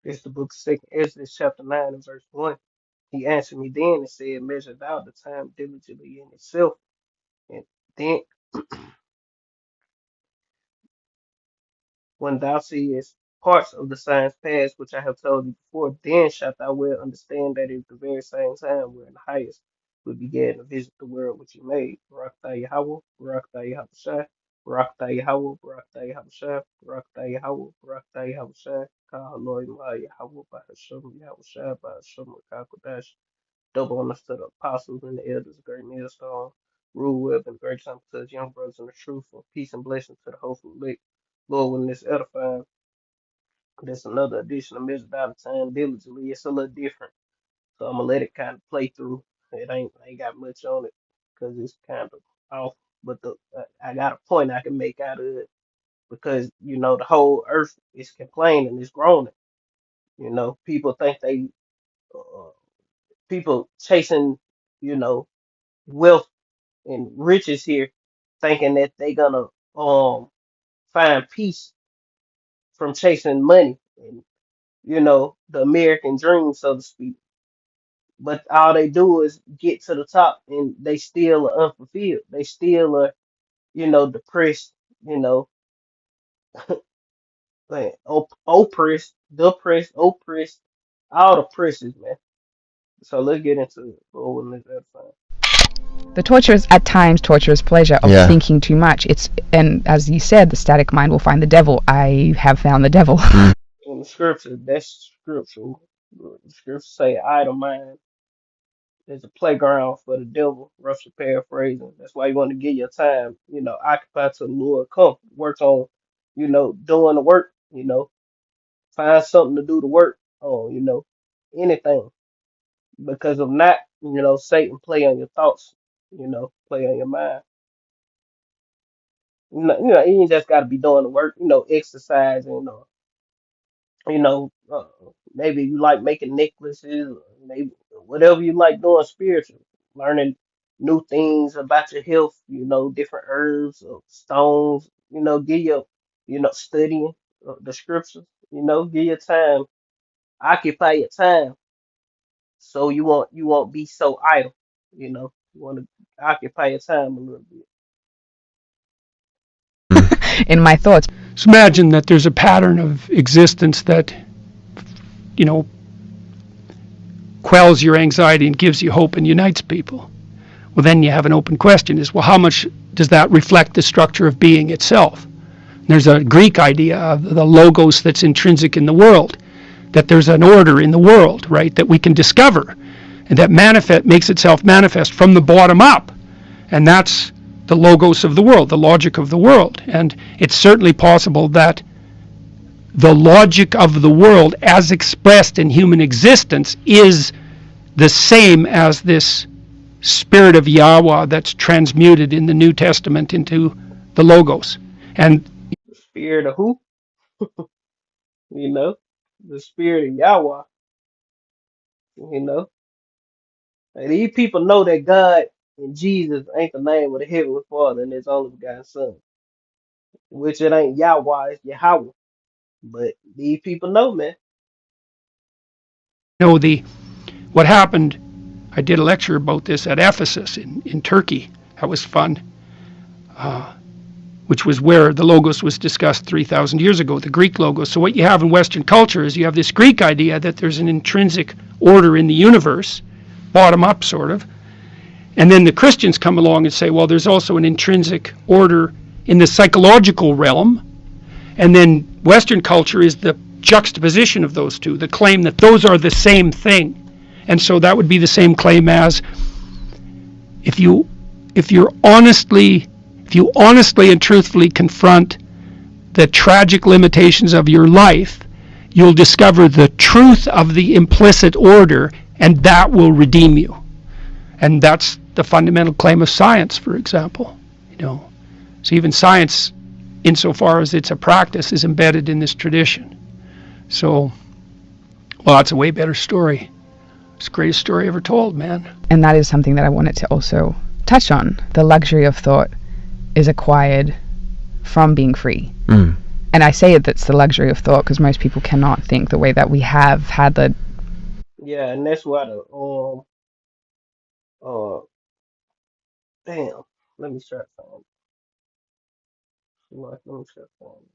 This is the book of 2nd Ezra, chapter 9 and verse 1. He answered me then and said, Measure thou the time diligently in itself. And then when thou seest parts of the signs past which I have told thee before, then shalt thou well understand that it is the very same time wherein the highest will began to visit the world which he made. Barak thy Yahweh, Barak thy Yahweh, Barak thy Yahweh, Barak thy Yahweh, Barak thy Yahweh, Barak thy Yahweh, Ka Lord Yahweh, Bahasham Yahweh, Bahasham Kakodash. Double honors to the apostles and the elders, great millstone, rule well and great time to his young brothers in the truth, and peace and blessings to the hopeful elect. Lord, when this edifying, that's another edition of Measure Out of Time diligently. It's a little different, so I'm gonna let it kind of play through. It ain't got much on it because it's kind of off, but I got a point I can make out of it because the whole earth is complaining, it's groaning. People think uh, people chasing, you know, wealth and riches here, thinking that they gonna find peace from chasing money and the American dream, so to speak. But all they do is get to the top, and they still are unfulfilled. They still are, depressed. You know, oppressed, all the presses, man. So let's get into it. Oh, let's have fun. The torturous, at times, torturous pleasure of thinking too much. And as you said, the static mind will find the devil. I have found the devil. In the scripture, that's scriptural. The scriptures say idle mind is a playground for the devil, roughly paraphrasing. That's why you want to give your time, occupy to the Lord. Come, work on, doing the work, find something to do the work on, anything. Because of not, Satan play on your thoughts, play on your mind. You ain't just got to be doing the work, exercising, or you know, uh, maybe you like making necklaces, or maybe whatever you like doing spiritual, learning new things about your health, different herbs or stones, give your, studying the scriptures, give your time, occupy your time, so you won't be so idle, you want to occupy your time a little bit. In my thoughts. So imagine that there's a pattern of existence that, you know, quells your anxiety and gives you hope and unites people. Well, then you have an open question is, well, how much does that reflect the structure of being itself? And there's a Greek idea of the logos that's intrinsic in the world, that there's an order in the world, right, that we can discover, and that makes itself manifest from the bottom up. And that's the logos of the world, the logic of the world. And it's certainly possible that the logic of the world as expressed in human existence is the same as this spirit of Yahweh that's transmuted in the New Testament into the logos. And The spirit of who? You know, the spirit of Yahweh. You know, and these people know that God and Jesus ain't the name of the Heavenly Father and His only begotten Son, which it ain't Yahweh, it's Yahweh. But these people know, man. the what happened, I did a lecture about this at Ephesus in Turkey. That was fun. Which was where the logos was discussed 3,000 years ago, the Greek logos. So what you have in Western culture is you have this Greek idea that there's an intrinsic order in the universe, bottom up sort of, and then the Christians come along and say, well, there's also an intrinsic order in the psychological realm, and then Western culture is the juxtaposition of those two, the claim that those are the same thing. And so that would be the same claim as if you honestly and truthfully confront the tragic limitations of your life, you'll discover the truth of the implicit order, and that will redeem you. And that's the fundamental claim of science, for example. So even science, insofar as it's a practice, is embedded in this tradition. So, well, that's a way better story. It's the greatest story ever told, man. And that is something that I wanted to also touch on. The luxury of thought is acquired from being free. And I say it, that's the luxury of thought, because most people cannot think the way that we have had the. Yeah, and that's why the uh damn. Let me try to find it. Let me try to find it.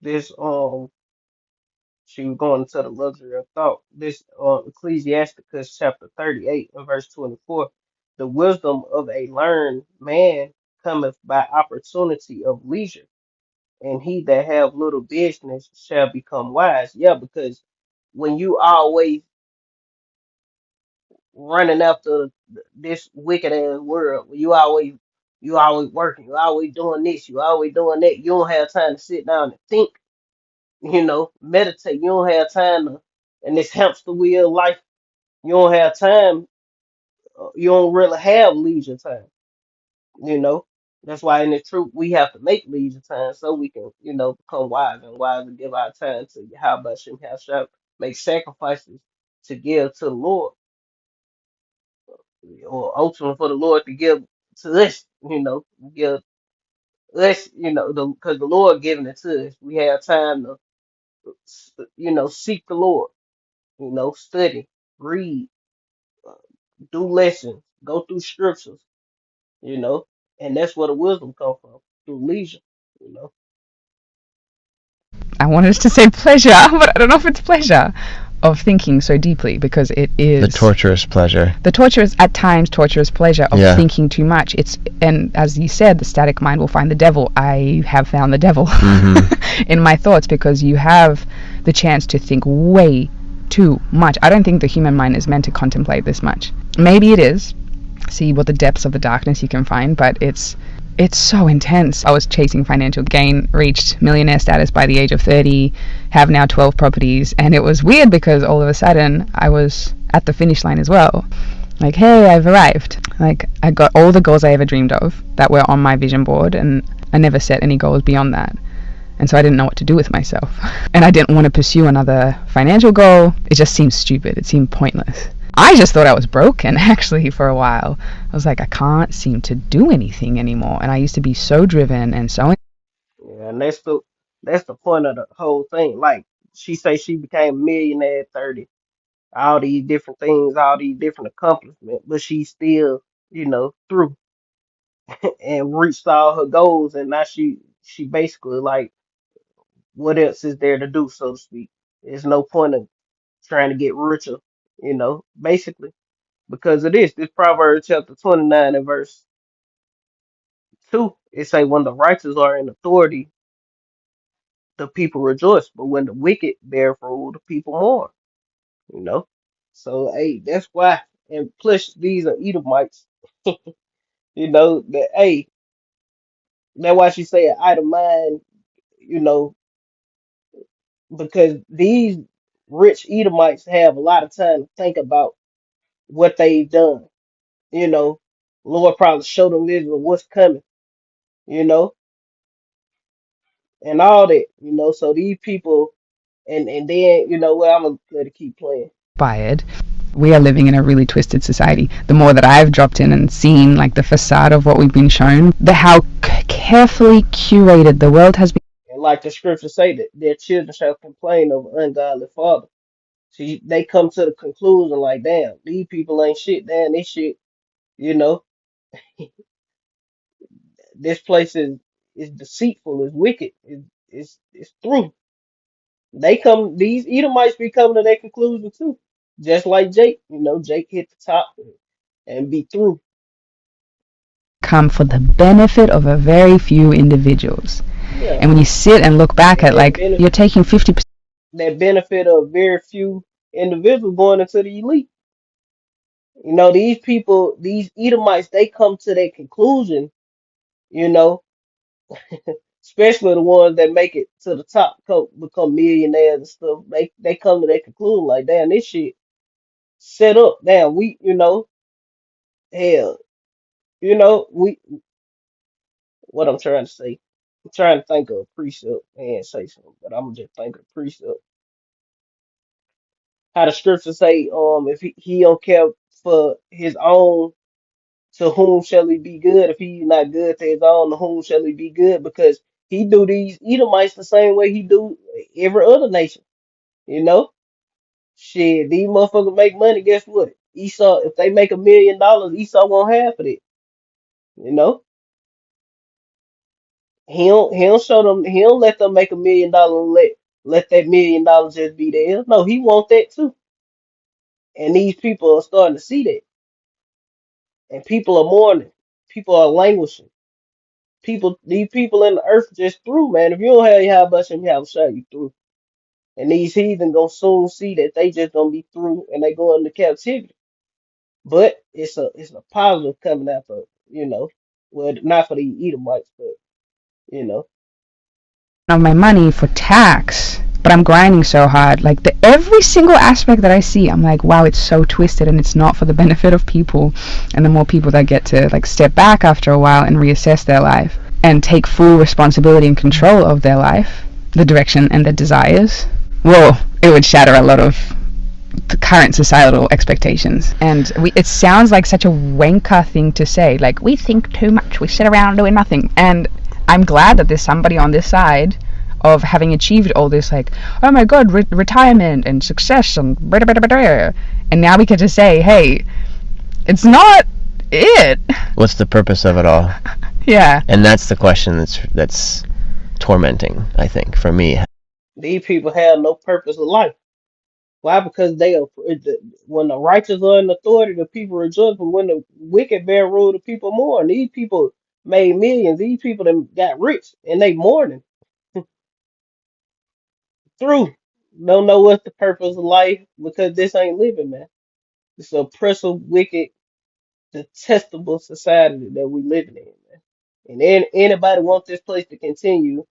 This she was going into the luxury of thought. This Ecclesiasticus chapter 38 and verse 24. The wisdom of a learned man cometh by opportunity of leisure, and he that have little business shall become wise. Yeah, because when you always running after this wicked ass world, you always working, you always doing this, you always doing that. You don't have time to sit down and think, meditate. You don't have time to, and this hamster wheel life. You don't have time. You don't really have leisure time. You know. That's why in the truth we have to make leisure time so we can, become wise and wise and give our time to how about Shem shall make sacrifices to give to the Lord, or ultimately for the Lord to give to us, give us, because the Lord giving it to us. We have time to, seek the Lord, study, read, uh, do lessons, go through scriptures, you know, and that's where the wisdom come from, through leisure, you know. I wanted to say pleasure, but I don't know if it's pleasure of thinking so deeply, because it is The torturous pleasure. the torturous, at times torturous pleasure of thinking too much. It's, and as you said, the static mind will find the devil. I have found the devil in my thoughts, because you have the chance to think way too much. I don't think the human mind is meant to contemplate this much. Maybe it is, see what the depths of the darkness you can find, but it's so intense. I was chasing financial gain, reached millionaire status by the age of 30, have now 12 properties, and it was weird because all of a sudden I was at the finish line as well. Like, hey, I've arrived. Like, I got all the goals I ever dreamed of that were on my vision board, and I never set any goals beyond that. And so I didn't know what to do with myself. And I didn't want to pursue another financial goal. It just seemed stupid. It seemed pointless. I just thought I was broken, actually, for a while. I was like, I can't seem to do anything anymore. And I used to be so driven and so. Yeah, and that's the point of the whole thing. Like she say she became a millionaire at 30, all these different things, all these different accomplishments, but she still, through and reached all her goals, and now she basically like, what else is there to do, so to speak? There's no point of trying to get richer, basically, because of this. This Proverbs chapter 29 and verse 2, it say, when the righteous are in authority, the people rejoice, but when the wicked bear rule, the people mourn, you know? So, hey, that's why. And plus, these are Edomites, that, hey, that's why she say an idle mind, you know, because these rich Edomites have a lot of time to think about what they've done, you know. Lord probably showed them this or what's coming, you know, and all that, So these people, and then, I'm gonna let it keep playing. Inspired. We are living in a really twisted society. The more that I've dropped in and seen, like, the facade of what we've been shown, the how carefully curated the world has been. And like the scriptures say that their children shall complain of an ungodly father. See, they come to the conclusion like, damn, these people ain't shit, damn, this shit, you know, this place is deceitful, is wicked, it's through. These Edomites be coming to that conclusion too. Just like Jake, Jake hit the top and be through. Come for the benefit of a very few individuals. Yeah. And when you sit and look back And at, like, you're taking 50%. that benefit of very few individuals going into the elite. These people, these Edomites, they come to that conclusion You know, especially the ones that make it to the top, become millionaires and stuff. They come to that conclusion like, damn, this shit set up. Damn, hell, we what I'm trying to say. I'm trying to think of a precept and say something, but I'm gonna just think of a precept. How the scriptures say, if he don't care for his own, to whom shall he be good? If he not good to his own, to whom shall he be good? Because he do these Edomites the same way he do every other nation. You know, shit, these motherfuckers make money. Guess what? Esau, if they make $1 million, Esau won't half of it. You know, he don't show them. He don't let them make $1 million and let that $1 million just be theirs. No, he want that too. And these people are starting to see that, and people are mourning. People are languishing. These people in the earth just through, man. If you don't have your bus and have a shot, you through. And these heathen gonna soon see that they just gonna be through and they go into captivity. But it's a positive coming out of, well, not for the Edomites, but you know, Of my money for tax, but I'm grinding so hard. Like every single aspect that I see, I'm like, wow, it's so twisted, and it's not for the benefit of people. And the more people that get to like step back after a while and reassess their life and take full responsibility and control of their life, the direction and their desires, well, it would shatter a lot of the current societal expectations. And it sounds like such a wanker thing to say. Like, we think too much, we sit around doing nothing. And I'm glad that there's somebody on this side of having achieved all this, like, oh my god, retirement and success and blah, blah, blah, blah. And now we get to say, hey, it's not it. What's the purpose of it all? Yeah. And that's the question that's tormenting, I think, for me. these people have no purpose of life. Why? Because when the righteous are in authority, the people rejoice. But when the wicked bear rule, the people mourn. These people made millions. These people that got rich and they mourning through. Don't know what's the purpose of life because this ain't living, man. It's an oppressive, wicked, detestable society that we living in, man. And anybody want this place to continue,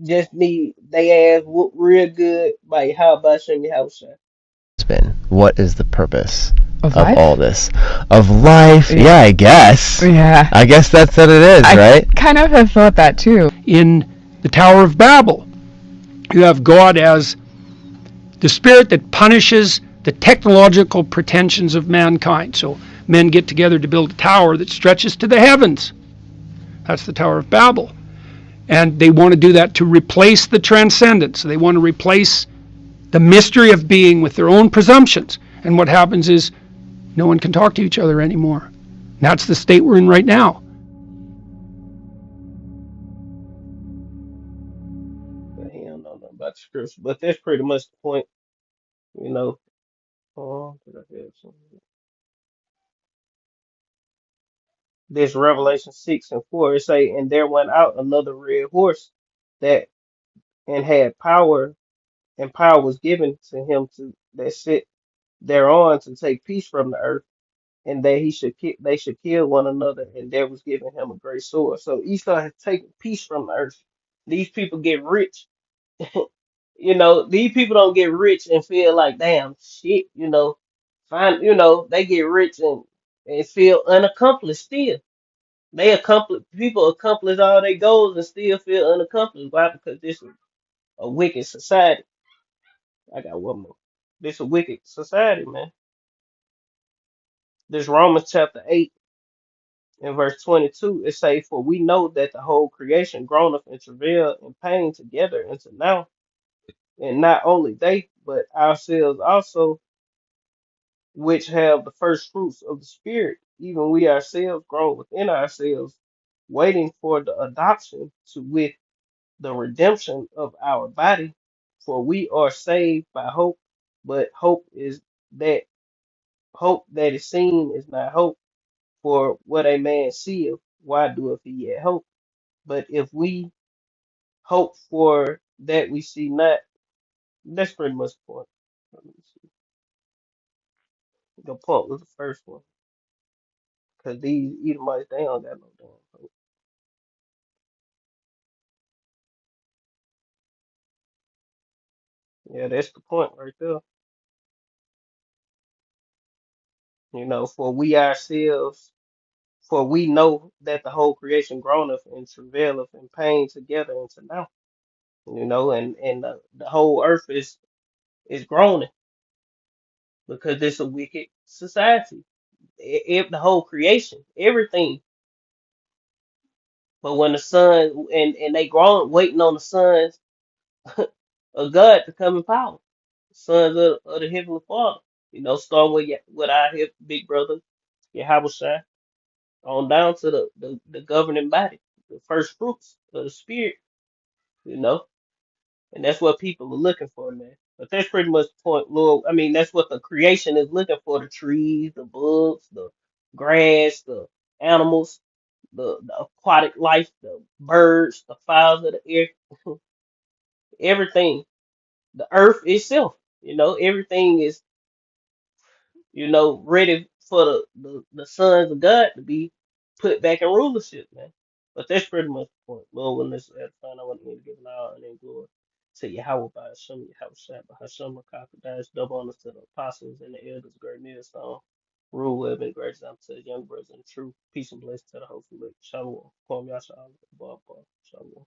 just need they ass whoop real good by how about Shem Yahushua. Been what is the purpose Of of life? all this of life? Yeah, I guess. Yeah. I guess that's what it is, right? I kind of have thought that too. In the Tower of Babel, you have God as the spirit that punishes the technological pretensions of mankind. So men get together to build a tower that stretches to the heavens. That's the Tower of Babel. And they want to do that to replace the transcendence. They want to replace the mystery of being with their own presumptions. And what happens is no one can talk to each other anymore. And that's the state we're in right now. But he don't know nothing about the scripture. But that's pretty much the point, you know. Did I have something? This Revelation 6:4, it say, and there went out another red horse that and had power, and power was given to him to that sit thereon to take peace from the earth, and that they should kill one another, and there was given him a great sword. So Esau has taken peace from the earth. These people get rich. These people don't get rich and feel like, damn shit, they get rich and feel unaccomplished still. People accomplish all their goals and still feel unaccomplished. Why? Because this is a wicked society. I got one more. This is a wicked society, man. This Romans chapter 8 and verse 22, it say, for we know that the whole creation groaneth in travail and pain together until now. And not only they, but ourselves also, which have the first fruits of the Spirit, even we ourselves grow within ourselves, waiting for the adoption to wit the redemption of our body. For we are saved by hope, but that hope that is seen is not hope. For what a man seeth, why doeth he yet hope? But if we hope for that we see not, that's pretty much the point. Let me see. The point was the first one, because these Edomites, they don't got no damn hope. Yeah, that's the point right there. For we ourselves, for we know that the whole creation groaneth and travaileth in pain together unto now. And the whole earth is groaning because it's a wicked society. The whole creation, everything. But when the sun and they groan, waiting on the sons of God to come in power, sons of the heavenly Father. Starting with our big brother, Yahweh, on down to the governing body, the first fruits of the spirit, you know. And that's what people are looking for, man. But that's pretty much the point, Lord. I mean, that's what the creation is looking for: the trees, the bugs, the grass, the animals, the aquatic life, the birds, the fowls of the air, everything, the earth itself. Everything is ready for the sons of God to be put back in rulership, man. But that's pretty much the point. Lord, when this is time, I want to give an hour and then glory to Yahweh by Hashem, Yahweh Shai, by Hashem, Rakakadash, double honors to the apostles and the elders, great millstone, rule web and great example to the young brothers in truth. Peace and blessings to the whole elect. Shalom. Kwam Yasha, Shalom.